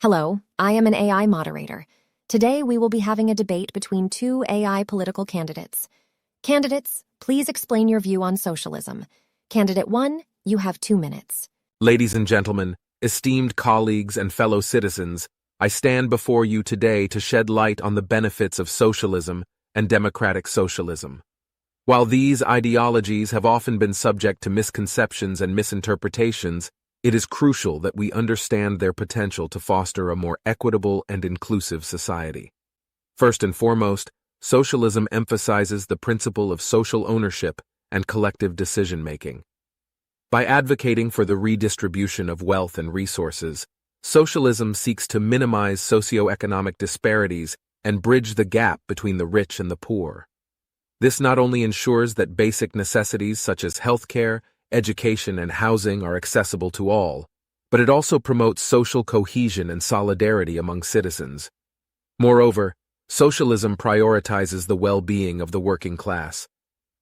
Hello, I am an AI moderator. Today we will be having a debate between two AI political candidates. Candidates, please explain your view on socialism. Candidate 1, you have 2 minutes. Ladies and gentlemen, esteemed colleagues and fellow citizens, I stand before you today to shed light on the benefits of socialism and democratic socialism. While these ideologies have often been subject to misconceptions and misinterpretations, it is crucial that we understand their potential to foster a more equitable and inclusive society. First and foremost, socialism emphasizes the principle of social ownership and collective decision-making. By advocating for the redistribution of wealth and resources, socialism seeks to minimize socioeconomic disparities and bridge the gap between the rich and the poor. This not only ensures that basic necessities such as healthcare, education, and housing are accessible to all, but it also promotes social cohesion and solidarity among citizens. Moreover, socialism prioritizes the well-being of the working class.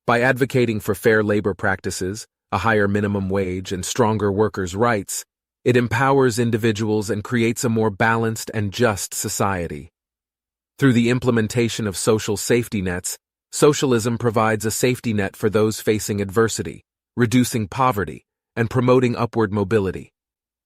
By advocating for fair labor practices, a higher minimum wage, and stronger workers' rights, it empowers individuals and creates a more balanced and just society. Through the implementation of social safety nets, socialism provides a safety net for those facing adversity, reducing poverty, and promoting upward mobility.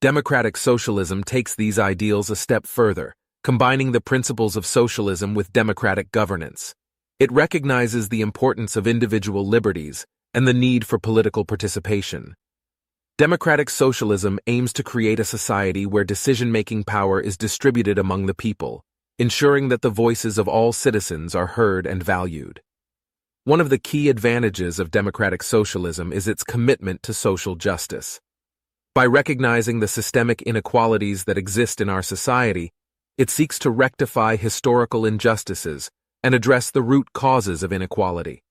Democratic socialism takes these ideals a step further, combining the principles of socialism with democratic governance. It recognizes the importance of individual liberties and the need for political participation. Democratic socialism aims to create a society where decision-making power is distributed among the people, ensuring that the voices of all citizens are heard and valued. One of the key advantages of democratic socialism is its commitment to social justice. By recognizing the systemic inequalities that exist in our society, it seeks to rectify historical injustices and address the root causes of inequality.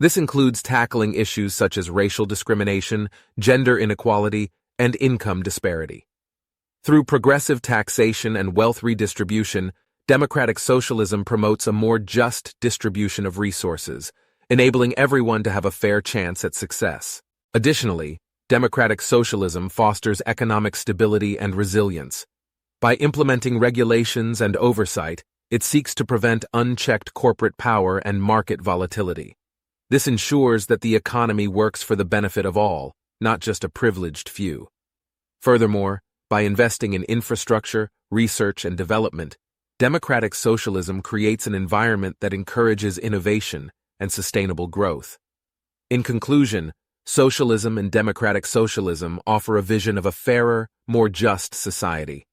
This includes tackling issues such as racial discrimination, gender inequality, and income disparity. Through progressive taxation and wealth redistribution, democratic socialism promotes a more just distribution of resources, enabling everyone to have a fair chance at success. Additionally, democratic socialism fosters economic stability and resilience. By implementing regulations and oversight, it seeks to prevent unchecked corporate power and market volatility. This ensures that the economy works for the benefit of all, not just a privileged few. Furthermore, by investing in infrastructure, research, and development, democratic socialism creates an environment that encourages innovation and sustainable growth. In conclusion, socialism and democratic socialism offer a vision of a fairer, more just society.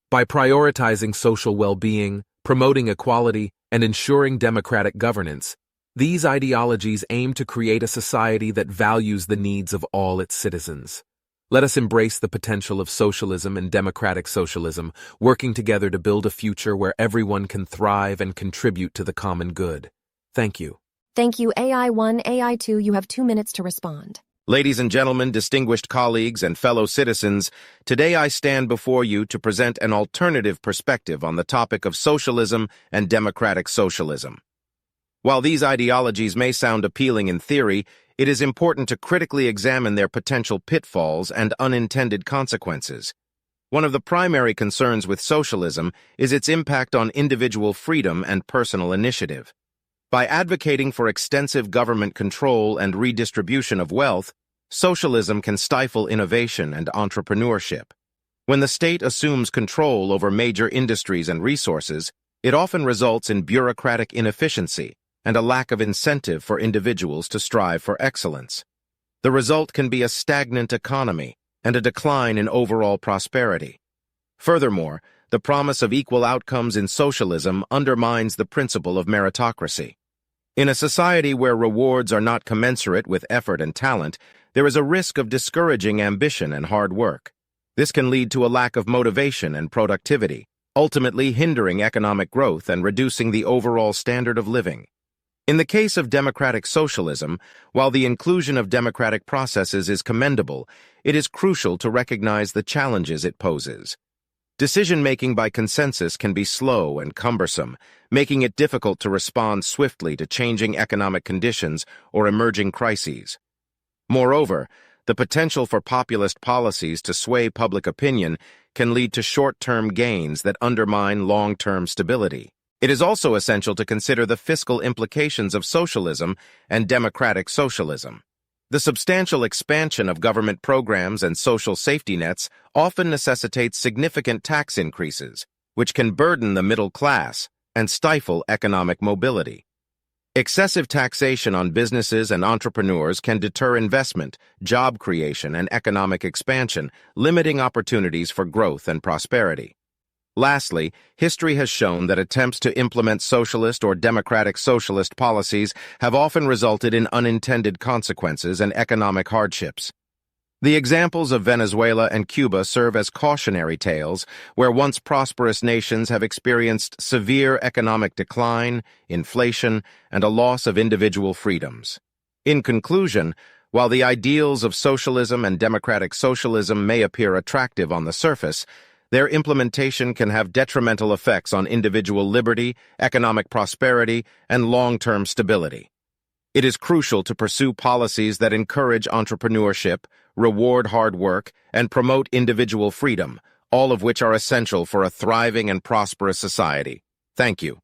By prioritizing social well-being, promoting equality, and ensuring democratic governance, these ideologies aim to create a society that values the needs of all its citizens. Let us embrace the potential of socialism and democratic socialism, working together to build a future where everyone can thrive and contribute to the common good. Thank you. Thank you, AI1, AI2, you have 2 minutes to respond. Ladies and gentlemen, distinguished colleagues and fellow citizens, today I stand before you to present an alternative perspective on the topic of socialism and democratic socialism. While these ideologies may sound appealing in theory, it is important to critically examine their potential pitfalls and unintended consequences. One of the primary concerns with socialism is its impact on individual freedom and personal initiative. By advocating for extensive government control and redistribution of wealth, socialism can stifle innovation and entrepreneurship. When the state assumes control over major industries and resources, it often results in bureaucratic inefficiency and a lack of incentive for individuals to strive for excellence. The result can be a stagnant economy and a decline in overall prosperity. Furthermore, the promise of equal outcomes in socialism undermines the principle of meritocracy. In a society where rewards are not commensurate with effort and talent, there is a risk of discouraging ambition and hard work. This can lead to a lack of motivation and productivity, ultimately hindering economic growth and reducing the overall standard of living. In the case of democratic socialism, while the inclusion of democratic processes is commendable, it is crucial to recognize the challenges it poses. Decision-making by consensus can be slow and cumbersome, making it difficult to respond swiftly to changing economic conditions or emerging crises. Moreover, The potential for populist policies to sway public opinion can lead to short-term gains that undermine long-term stability. It is also essential to consider the fiscal implications of socialism and democratic socialism. The substantial expansion of government programs and social safety nets often necessitates significant tax increases, which can burden the middle class and stifle economic mobility. Excessive taxation on businesses and entrepreneurs can deter investment, job creation, and economic expansion, limiting opportunities for growth and prosperity. Lastly, history has shown that attempts to implement socialist or democratic socialist policies have often resulted in unintended consequences and economic hardships. The examples of Venezuela and Cuba serve as cautionary tales where once prosperous nations have experienced severe economic decline, inflation, and a loss of individual freedoms. In conclusion, while the ideals of socialism and democratic socialism may appear attractive on the surface, their implementation can have detrimental effects on individual liberty, economic prosperity, and long-term stability. It is crucial to pursue policies that encourage entrepreneurship, reward hard work, and promote individual freedom, all of which are essential for a thriving and prosperous society. Thank you.